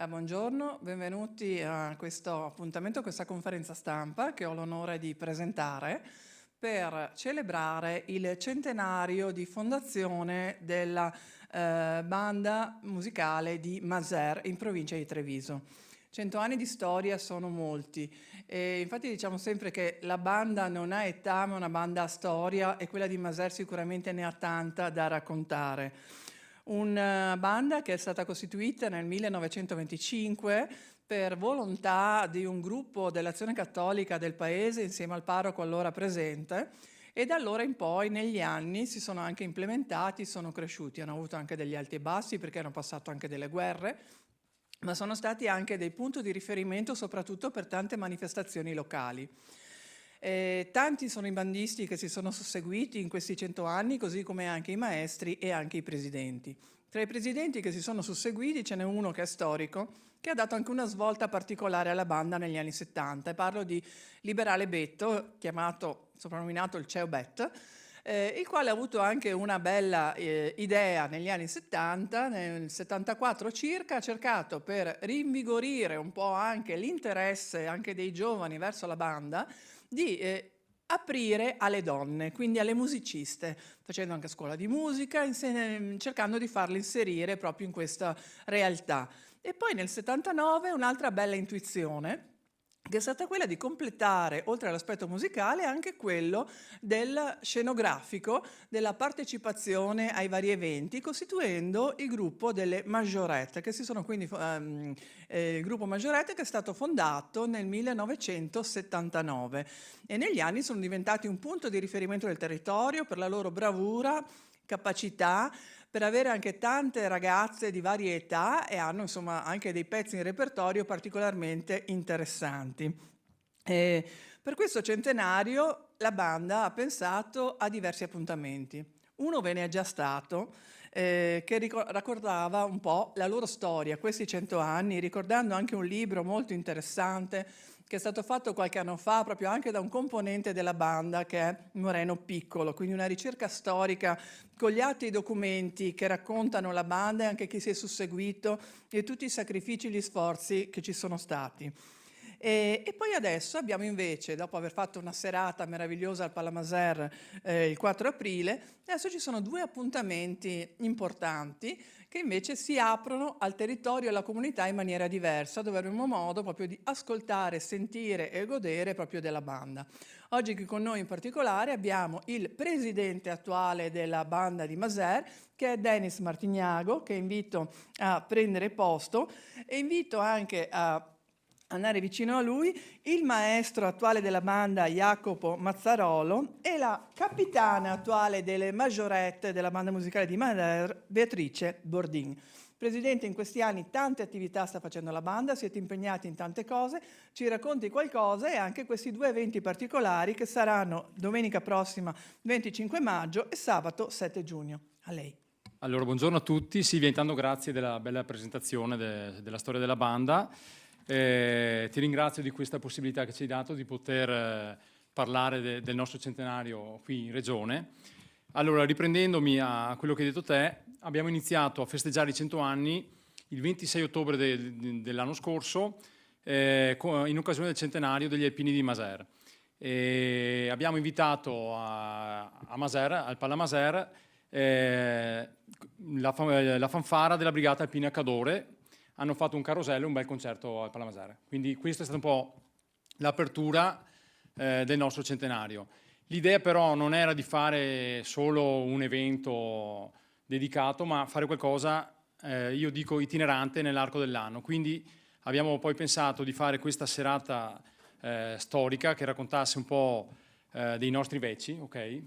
Buongiorno, benvenuti a questo appuntamento, a questa conferenza stampa che ho l'onore di presentare per celebrare il centenario di fondazione della banda musicale di Maser in provincia di Treviso. 100 anni di storia sono molti e infatti diciamo sempre che la banda non ha età ma una banda ha storia e quella di Maser sicuramente ne ha tanta da raccontare. Una banda che è stata costituita nel 1925 per volontà di un gruppo dell'Azione Cattolica del paese insieme al parroco allora presente, e da allora in poi negli anni si sono anche implementati, sono cresciuti, hanno avuto anche degli alti e bassi perché hanno passato anche delle guerre, ma sono stati anche dei punti di riferimento soprattutto per tante manifestazioni locali. Tanti sono i bandisti che si sono susseguiti in questi 100 anni, così come anche i maestri e anche i presidenti. Tra i presidenti che si sono susseguiti ce n'è uno che è storico, che ha dato anche una svolta particolare alla banda negli anni 70. E parlo di Liberale Betto, soprannominato il CEO Bet, il quale ha avuto anche una bella idea negli anni 70, nel 74 circa, ha cercato per rinvigorire un po' anche l'interesse anche dei giovani verso la banda, di aprire alle donne, quindi alle musiciste, facendo anche scuola di musica, cercando di farle inserire proprio in questa realtà. E poi nel 79 un'altra bella intuizione, che è stata quella di completare, oltre all'aspetto musicale, anche quello del scenografico, della partecipazione ai vari eventi, costituendo il gruppo delle Majorette, che si sono quindi il gruppo Majorette che è stato fondato nel 1979 e negli anni sono diventati un punto di riferimento del territorio per la loro bravura, capacità, per avere anche tante ragazze di varie età e hanno insomma anche dei pezzi in repertorio particolarmente interessanti. Per questo centenario la banda ha pensato a diversi appuntamenti. Uno ve ne è già stato, che raccordava un po' la loro storia, questi 100 anni, ricordando anche un libro molto interessante che è stato fatto qualche anno fa proprio anche da un componente della banda che è Moreno Piccolo, quindi una ricerca storica con gli atti e i documenti che raccontano la banda e anche chi si è susseguito e tutti i sacrifici e gli sforzi che ci sono stati. E poi adesso abbiamo invece, dopo aver fatto una serata meravigliosa al Palamaser il 4 aprile, adesso ci sono due appuntamenti importanti che invece si aprono al territorio e alla comunità in maniera diversa, dove avremo modo proprio di ascoltare, sentire e godere proprio della banda. Oggi qui con noi in particolare abbiamo il presidente attuale della banda di Maser, che è Denis Martignago, che invito a prendere posto e invito anche a andare vicino a lui il maestro attuale della banda Jacopo Mazzarolo e la capitana attuale delle Majorette della banda musicale di Maser, Beatrice Bordin. Presidente, in questi anni tante attività sta facendo la banda, siete impegnati in tante cose, ci racconti qualcosa e anche questi due eventi particolari che saranno domenica prossima 25 maggio e sabato 7 giugno. A lei. Allora, buongiorno a tutti. Silvia, intanto grazie della bella presentazione della storia della banda. Ti ringrazio di questa possibilità che ci hai dato di poter parlare del nostro centenario qui in Regione. Allora, riprendendomi a quello che hai detto te, abbiamo iniziato a festeggiare i 100 anni il 26 ottobre dell'anno scorso in occasione del centenario degli Alpini di Maser. Abbiamo invitato a Maser, al Palamaser, la fanfara della Brigata Alpina Cadore. Hanno fatto un carosello e un bel concerto al Palamaser. Quindi questa è stata un po' l'apertura del nostro centenario. L'idea però non era di fare solo un evento dedicato, ma fare qualcosa, io dico, itinerante nell'arco dell'anno. Quindi abbiamo poi pensato di fare questa serata storica che raccontasse un po' dei nostri vecchi, ok?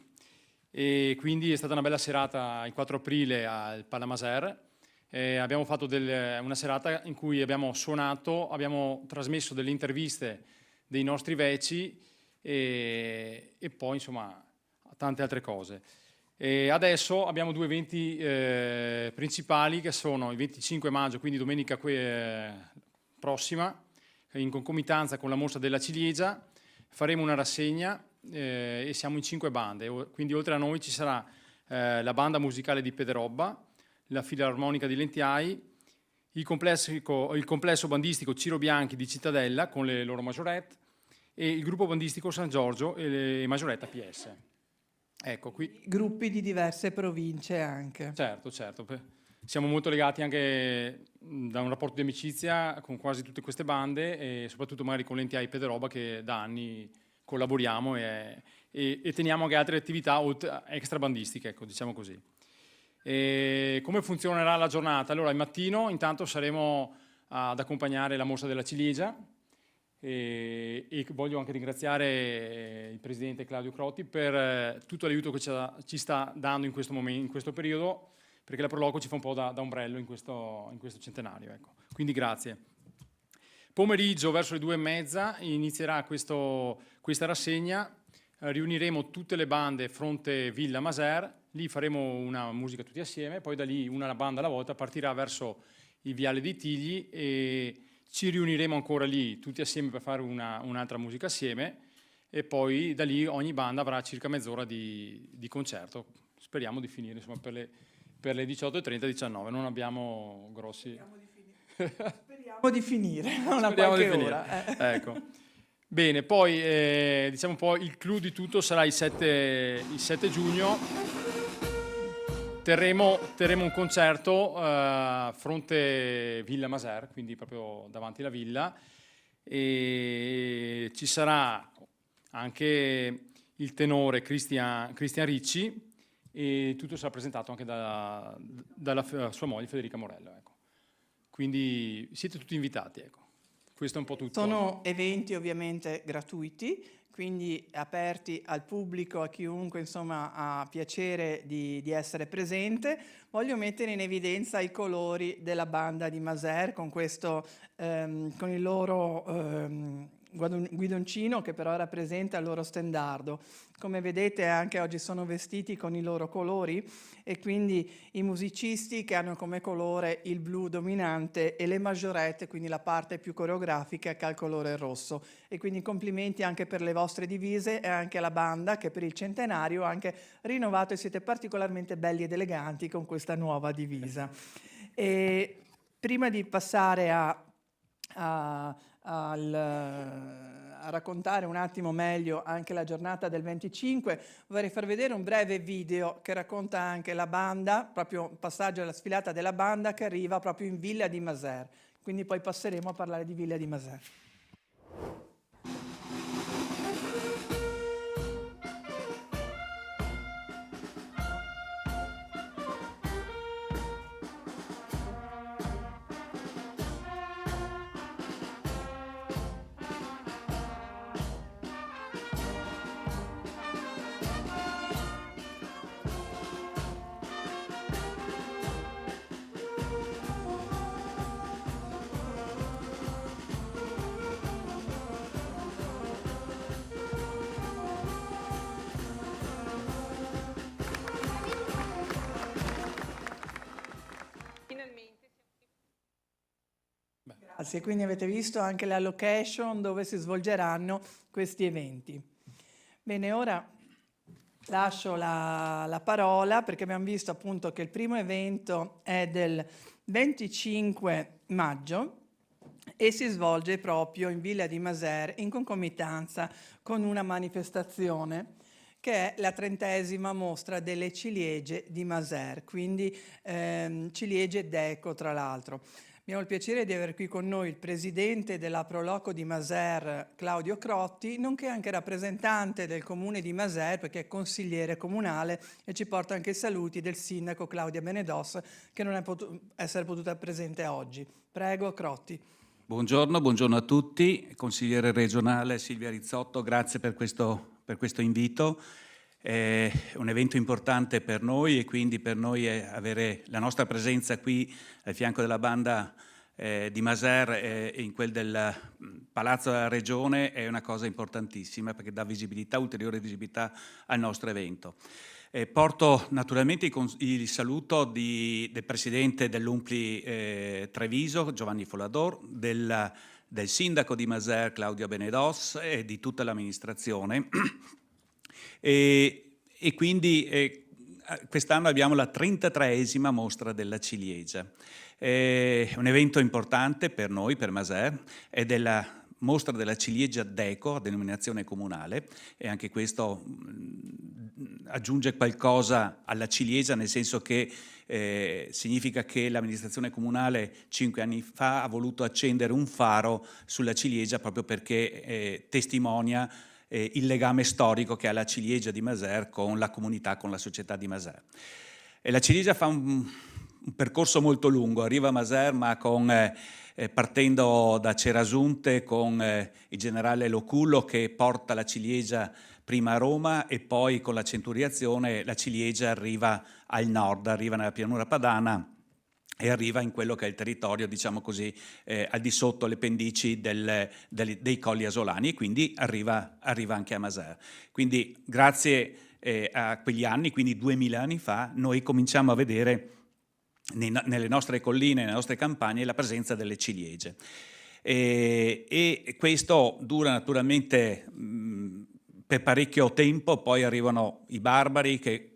E quindi è stata una bella serata il 4 aprile al Palamaser. Abbiamo fatto una serata in cui abbiamo suonato, abbiamo trasmesso delle interviste dei nostri veci e poi insomma tante altre cose. Adesso abbiamo due eventi principali che sono il 25 maggio, quindi domenica prossima, in concomitanza con la mostra della ciliegia, faremo una rassegna e siamo in 5 bande, quindi oltre a noi ci sarà la banda musicale di Pederobba, la Filarmonica di Lentiai, il complesso bandistico Ciro Bianchi di Cittadella con le loro majorette e il gruppo bandistico San Giorgio e le majorette APS. Ecco, qui. Gruppi di diverse province anche. Certo. Siamo molto legati anche da un rapporto di amicizia con quasi tutte queste bande e soprattutto magari con l'Enti Hype e roba che da anni collaboriamo e teniamo anche altre attività extra bandistiche, ecco, diciamo così. E come funzionerà la giornata? Allora, il mattino intanto saremo ad accompagnare la mostra della ciliegia e voglio anche ringraziare il presidente Claudio Crotti per tutto l'aiuto che ci sta dando in questo momento, in questo periodo, perché la Proloco ci fa un po' da ombrello in questo centenario. Ecco. Quindi grazie. Pomeriggio verso le 2:30 inizierà questa rassegna, riuniremo tutte le bande fronte Villa Maser, lì faremo una musica tutti assieme, poi da lì una banda alla volta partirà verso il Viale dei Tigli e ci riuniremo ancora lì tutti assieme per fare un'altra musica assieme e poi da lì ogni banda avrà circa mezz'ora di concerto. Speriamo di finire insomma, per le 18:30-19, non abbiamo grossi... Speriamo di finire, una qualche ora. Ecco. Bene, poi diciamo un po' il clou di tutto sarà il 7 giugno. Terremo un concerto fronte Villa Maser, quindi proprio davanti alla villa, e ci sarà anche il tenore Cristian Ricci e tutto sarà presentato anche dalla sua moglie Federica Morello. Ecco. Quindi siete tutti invitati, ecco. Questo è un po' tutto. Sono eventi ovviamente gratuiti, quindi aperti al pubblico, a chiunque insomma ha piacere di essere presente. Voglio mettere in evidenza i colori della banda di Maser con questo, con il loro guidoncino che però rappresenta il loro stendardo. Come vedete anche oggi sono vestiti con i loro colori e quindi i musicisti che hanno come colore il blu dominante e le majorette, quindi la parte più coreografica che ha il colore rosso. E quindi complimenti anche per le vostre divise e anche alla banda che per il centenario ha anche rinnovato e siete particolarmente belli ed eleganti con questa nuova divisa. E prima di passare a raccontare un attimo meglio anche la giornata del 25, vorrei far vedere un breve video che racconta anche la banda, proprio un passaggio della sfilata della banda che arriva proprio in Villa di Maser. Quindi poi passeremo a parlare di Villa di Maser. Grazie, quindi avete visto anche la location dove si svolgeranno questi eventi. Bene, ora lascio la parola perché abbiamo visto appunto che il primo evento è del 25 maggio e si svolge proprio in Villa di Maser in concomitanza con una manifestazione che è la 30ª mostra delle ciliegie di Maser, quindi ciliegie d'Eco tra l'altro. Abbiamo il piacere di avere qui con noi il presidente della Proloco di Maser, Claudio Crotti, nonché anche rappresentante del comune di Maser, perché è consigliere comunale, e ci porta anche i saluti del sindaco Claudia Benedos, che non è essere potuta presente oggi. Prego, Crotti. Buongiorno a tutti. Consigliere regionale Silvia Rizzotto, grazie per questo invito. È un evento importante per noi e quindi per noi avere la nostra presenza qui al fianco della banda di Maser e in quel del Palazzo della Regione è una cosa importantissima perché dà visibilità, ulteriore visibilità al nostro evento. Porto naturalmente il saluto del presidente dell'Umpli Treviso, Giovanni Folador, del sindaco di Maser, Claudio Benedos, e di tutta l'amministrazione. E quindi quest'anno abbiamo la 33esima mostra della ciliegia. È un evento importante per noi, per Maser, è della mostra della ciliegia DECO, a denominazione comunale, e anche questo aggiunge qualcosa alla ciliegia, nel senso che significa che l'amministrazione comunale 5 anni fa ha voluto accendere un faro sulla ciliegia proprio perché testimonia il legame storico che ha la ciliegia di Maser con la comunità, con la società di Maser. E la ciliegia fa un percorso molto lungo, arriva a Maser ma partendo da Cerasunte con il generale Locullo che porta la ciliegia prima a Roma e poi con la centuriazione la ciliegia arriva al nord, arriva nella pianura padana e arriva in quello che è il territorio, diciamo così, al di sotto le pendici dei Colli Asolani, e quindi arriva anche a Maser. Quindi grazie a quegli anni, quindi 2000 anni fa, noi cominciamo a vedere nelle nostre colline, nelle nostre campagne, la presenza delle ciliegie. E questo dura naturalmente per parecchio tempo, poi arrivano i barbari che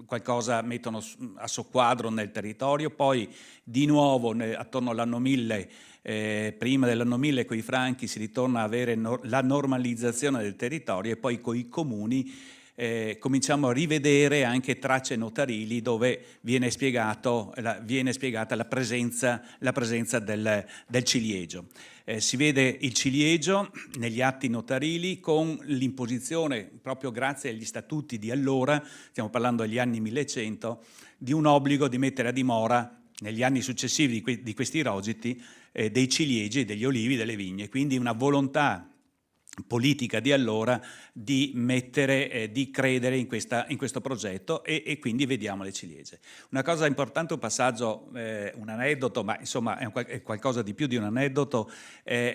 qualcosa mettono a soqquadro nel territorio, poi di nuovo attorno all'anno 1000, prima dell'anno 1000 con i Franchi si ritorna a avere la normalizzazione del territorio, e poi con i comuni cominciamo a rivedere anche tracce notarili dove viene spiegata la presenza del ciliegio. Si vede il ciliegio negli atti notarili con l'imposizione, proprio grazie agli statuti di allora, stiamo parlando degli anni 1100, di un obbligo di mettere a dimora negli anni successivi di questi rogiti dei ciliegi, degli olivi, delle vigne. Quindi una volontà politica di allora di di credere in questo progetto, e quindi vediamo le ciliegie. Una cosa importante, un passaggio, un aneddoto, ma insomma è qualcosa di più di un aneddoto,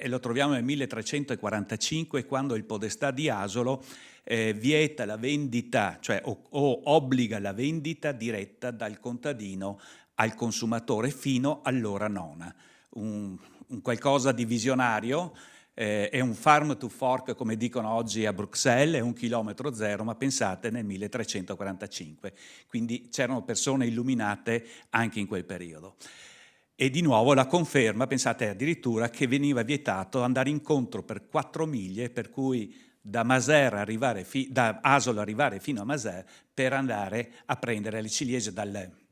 lo troviamo nel 1345, quando il podestà di Asolo vieta la vendita, cioè o obbliga la vendita diretta dal contadino al consumatore fino all'ora nona. Un qualcosa di visionario. È un farm to fork, come dicono oggi a Bruxelles, è 1 chilometro zero, ma pensate nel 1345, quindi c'erano persone illuminate anche in quel periodo. E di nuovo la conferma, pensate addirittura che veniva vietato andare incontro per 4 miglia, per cui da Asolo arrivare fino a Maser per andare a prendere le ciliegie dal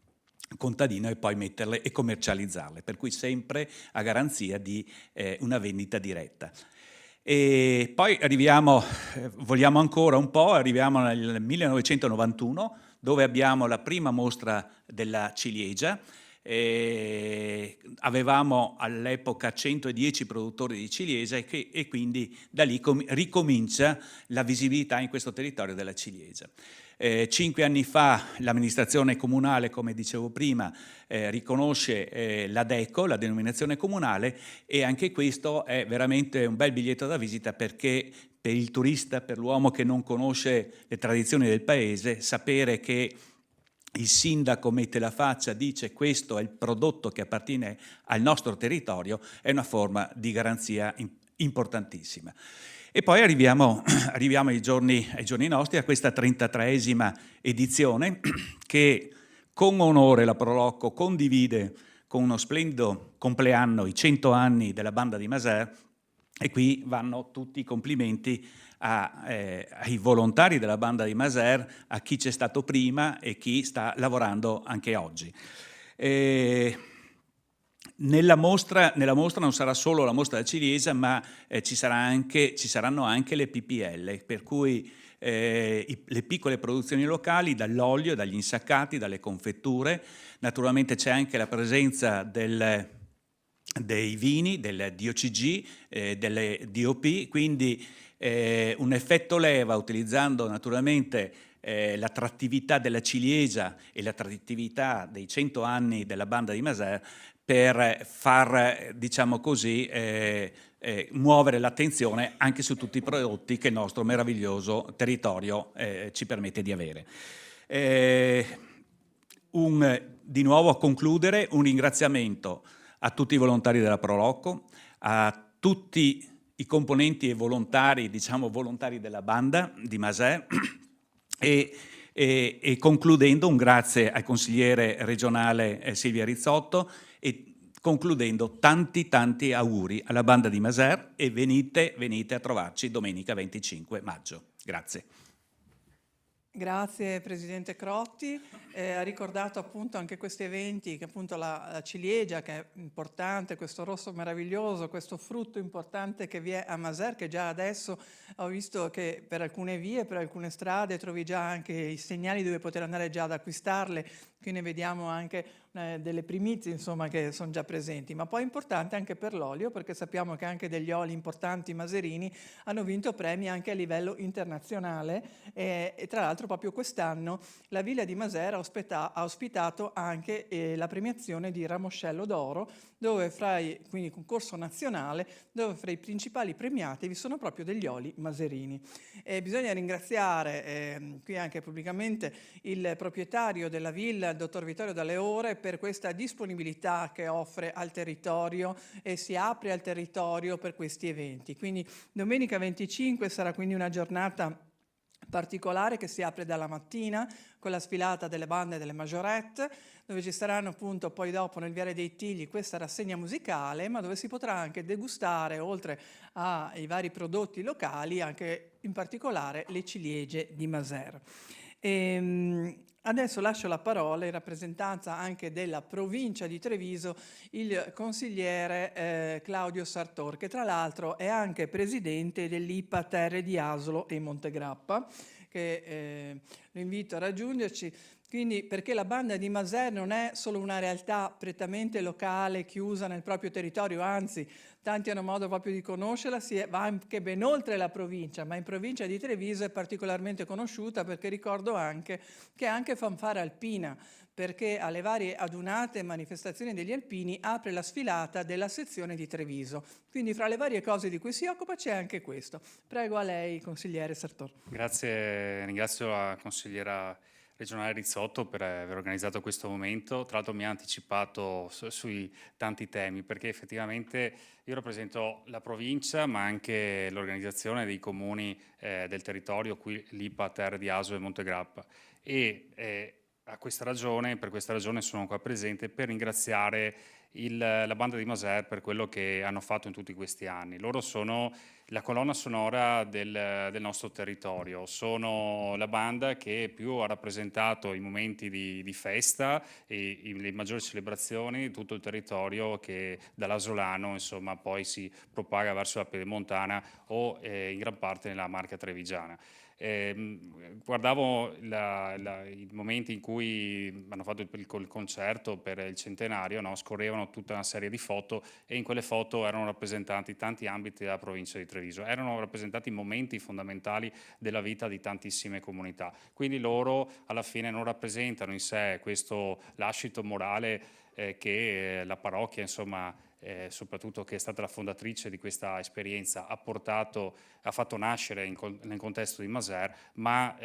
contadino e poi metterle e commercializzarle, per cui sempre a garanzia di una vendita diretta. E poi vogliamo ancora un po', arriviamo nel 1991, dove abbiamo la prima mostra della ciliegia. Avevamo all'epoca 110 produttori di ciliegia e quindi da lì ricomincia la visibilità in questo territorio della ciliegia. 5 anni fa l'amministrazione comunale, come dicevo prima, riconosce la DECO, la denominazione comunale, e anche questo è veramente un bel biglietto da visita, perché per il turista, per l'uomo che non conosce le tradizioni del paese, sapere che il sindaco mette la faccia, dice questo è il prodotto che appartiene al nostro territorio, è una forma di garanzia importantissima. E poi arriviamo ai giorni nostri, a questa 33esima edizione che con onore la Prolocco condivide con uno splendido compleanno i 100 anni della banda di Maser, e qui vanno tutti i complimenti ai volontari della banda di Maser, a chi c'è stato prima e chi sta lavorando anche oggi. Nella mostra non sarà solo la mostra della ciliegia, ma ci saranno anche le PPL, per cui le piccole produzioni locali, dall'olio, dagli insaccati, dalle confetture. Naturalmente c'è anche la presenza dei vini, del DOCG, delle DOP, quindi un effetto leva, utilizzando naturalmente l'attrattività della ciliegia e l'attrattività dei 100 anni della banda di Maser, per far, diciamo così, muovere l'attenzione anche su tutti i prodotti che il nostro meraviglioso territorio ci permette di avere. Di nuovo, a concludere, un ringraziamento a tutti i volontari della Prolocco, a tutti i componenti e volontari, diciamo volontari della banda di Maser, e E concludendo, un grazie al consigliere regionale Silvia Rizzotto e concludendo tanti auguri alla banda di Maser e venite a trovarci domenica 25 maggio. Grazie. Grazie Presidente Crotti, ha ricordato appunto anche questi eventi, che appunto la ciliegia che è importante, questo rosso meraviglioso, questo frutto importante che vi è a Maser, che già adesso ho visto che per alcune vie, per alcune strade trovi già anche i segnali dove poter andare già ad acquistarle, qui ne vediamo anche delle primizie insomma che sono già presenti, ma poi è importante anche per l'olio, perché sappiamo che anche degli oli importanti maserini hanno vinto premi anche a livello internazionale e tra l'altro proprio quest'anno la Villa di Maser ha ospitato anche la premiazione di Ramoscello d'Oro, dove quindi concorso nazionale, dove fra i principali premiati vi sono proprio degli oli maserini. Bisogna ringraziare qui anche pubblicamente il proprietario della villa, il dottor Vittorio D'Aleore, per questa disponibilità che offre al territorio e si apre al territorio per questi eventi. Quindi domenica 25 sarà quindi una giornata particolare che si apre dalla mattina con la sfilata delle bande delle Majorette, dove ci saranno appunto poi dopo nel Viale dei Tigli questa rassegna musicale, ma dove si potrà anche degustare, oltre ai vari prodotti locali, anche in particolare le ciliegie di Maser. Adesso lascio la parola in rappresentanza anche della provincia di Treviso il consigliere Claudio Sartor, che tra l'altro è anche presidente dell'IPA Terre di Asolo e Montegrappa, che lo invito a raggiungerci. Quindi, perché la banda di Maser non è solo una realtà prettamente locale, chiusa nel proprio territorio, anzi, tanti hanno modo proprio di conoscerla, va anche ben oltre la provincia, ma in provincia di Treviso è particolarmente conosciuta perché ricordo anche che è anche fanfara alpina, perché alle varie adunate e manifestazioni degli alpini apre la sfilata della sezione di Treviso. Quindi fra le varie cose di cui si occupa c'è anche questo. Prego a lei, consigliere Sartor. Grazie, ringrazio la consigliera regionale Rizzotto per aver organizzato questo momento. Tra l'altro mi ha anticipato sui tanti temi, perché effettivamente io rappresento la provincia, ma anche l'organizzazione dei comuni del territorio, qui l'IPA Terre di Asolo e Montegrappa. E per questa ragione sono qua presente per ringraziare la banda di Maser per quello che hanno fatto in tutti questi anni. Loro sono la colonna sonora del nostro territorio, sono la banda che più ha rappresentato i momenti di festa e le maggiori celebrazioni di tutto il territorio, che dall'Asolano insomma poi si propaga verso la Pedemontana o in gran parte nella Marca Trevigiana. Guardavo i momenti in cui hanno fatto il concerto per il centenario, no? Scorrevano tutta una serie di foto e in quelle foto erano rappresentati tanti ambiti della provincia di Treviso, erano rappresentati momenti fondamentali della vita di tantissime comunità, quindi loro alla fine non rappresentano in sé questo lascito morale che la parrocchia insomma soprattutto che è stata la fondatrice di questa esperienza, ha fatto nascere nel contesto di Maser, ma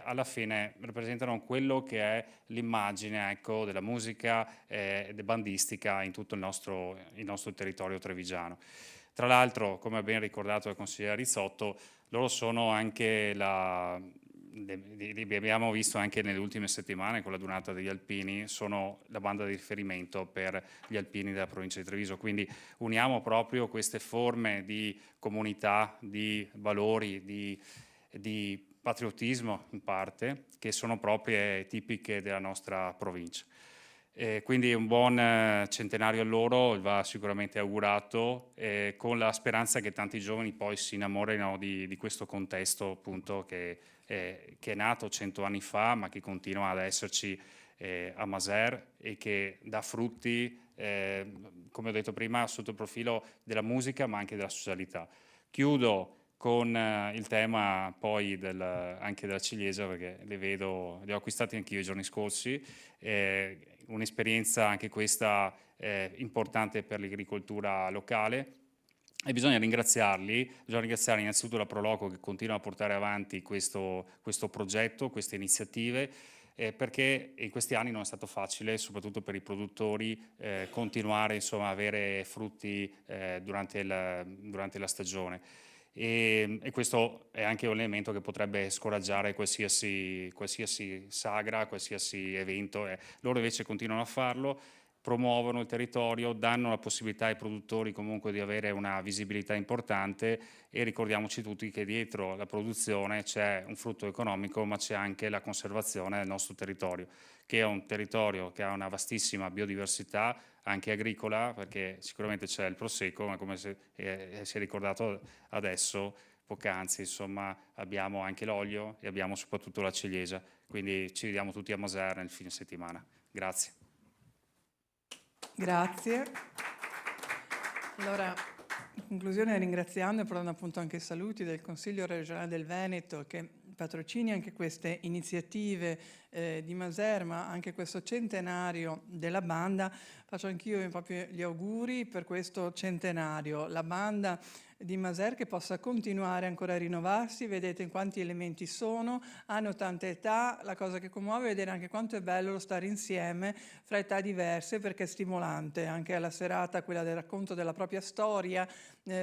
alla fine rappresentano quello che è l'immagine, ecco, della musica e bandistica in tutto il nostro territorio trevigiano. Tra l'altro, come ha ben ricordato il consigliere Rizzotto, loro sono anche li abbiamo visto anche nelle ultime settimane con la Dunata degli Alpini, sono la banda di riferimento per gli alpini della provincia di Treviso, quindi uniamo proprio queste forme di comunità, di valori, di patriottismo in parte, che sono proprie e tipiche della nostra provincia. Quindi un buon centenario a loro va sicuramente augurato, con la speranza che tanti giovani poi si innamorino di questo contesto appunto che è nato 100 anni fa, ma che continua ad esserci a Maser e che dà frutti, come ho detto prima, sotto il profilo della musica ma anche della socialità. Chiudo con il tema poi anche della ciliegia, perché le ho acquistati anch'io i giorni scorsi, un'esperienza anche questa importante per l'agricoltura locale. E bisogna ringraziare innanzitutto la Proloco che continua a portare avanti questo progetto, queste iniziative, perché in questi anni non è stato facile, soprattutto per i produttori, continuare insomma, a avere frutti durante la stagione. E questo è anche un elemento che potrebbe scoraggiare qualsiasi sagra, qualsiasi evento. Loro invece continuano a farlo, promuovono il territorio, danno la possibilità ai produttori comunque di avere una visibilità importante, e ricordiamoci tutti che dietro la produzione c'è un frutto economico, ma c'è anche la conservazione del nostro territorio, che è un territorio che ha una vastissima biodiversità, anche agricola, perché sicuramente c'è il prosecco, ma come si è ricordato adesso, poc'anzi, insomma, abbiamo anche l'olio e abbiamo soprattutto la ciliegia. Quindi ci vediamo tutti a Masère nel fine settimana. Grazie. Grazie. Allora, in conclusione, ringraziando e portando appunto anche i saluti del Consiglio regionale del Veneto, che patrocini anche queste iniziative di Masère, ma anche questo centenario della banda, faccio anch'io proprio gli auguri per questo centenario. La banda di Masère che possa continuare ancora a rinnovarsi, vedete in quanti elementi sono, hanno tante età, la cosa che commuove è vedere anche quanto è bello lo stare insieme fra età diverse, perché è stimolante, anche alla serata, quella del racconto della propria storia,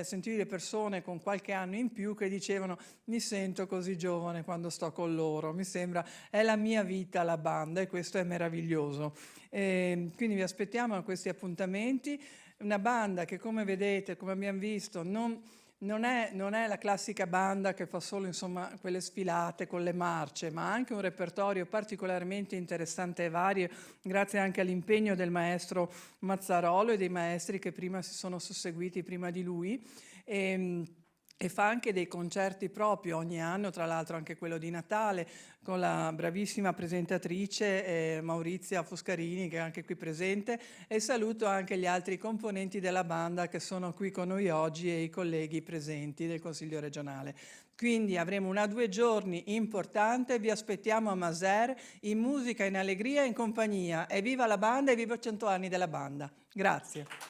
sentivi le persone con qualche anno in più che dicevano mi sento così giovane quando sto con loro, mi sembra, è la mia vita la banda, e questo è meraviglioso. Quindi vi aspettiamo a questi appuntamenti. Una banda che, come vedete, come abbiamo visto, non è la classica banda che fa solo, insomma, quelle sfilate con le marce, ma anche un repertorio particolarmente interessante e vario, grazie anche all'impegno del maestro Mazzarolo e dei maestri che prima si sono susseguiti prima di lui. E fa anche dei concerti proprio ogni anno, tra l'altro anche quello di Natale, con la bravissima presentatrice Maurizia Foscarini, che è anche qui presente, e saluto anche gli altri componenti della banda che sono qui con noi oggi e i colleghi presenti del Consiglio regionale. Quindi avremo 1 o 2 giorni importante, vi aspettiamo a Masère in musica, in allegria e in compagnia. E viva la banda e viva i 100 anni della banda. Grazie.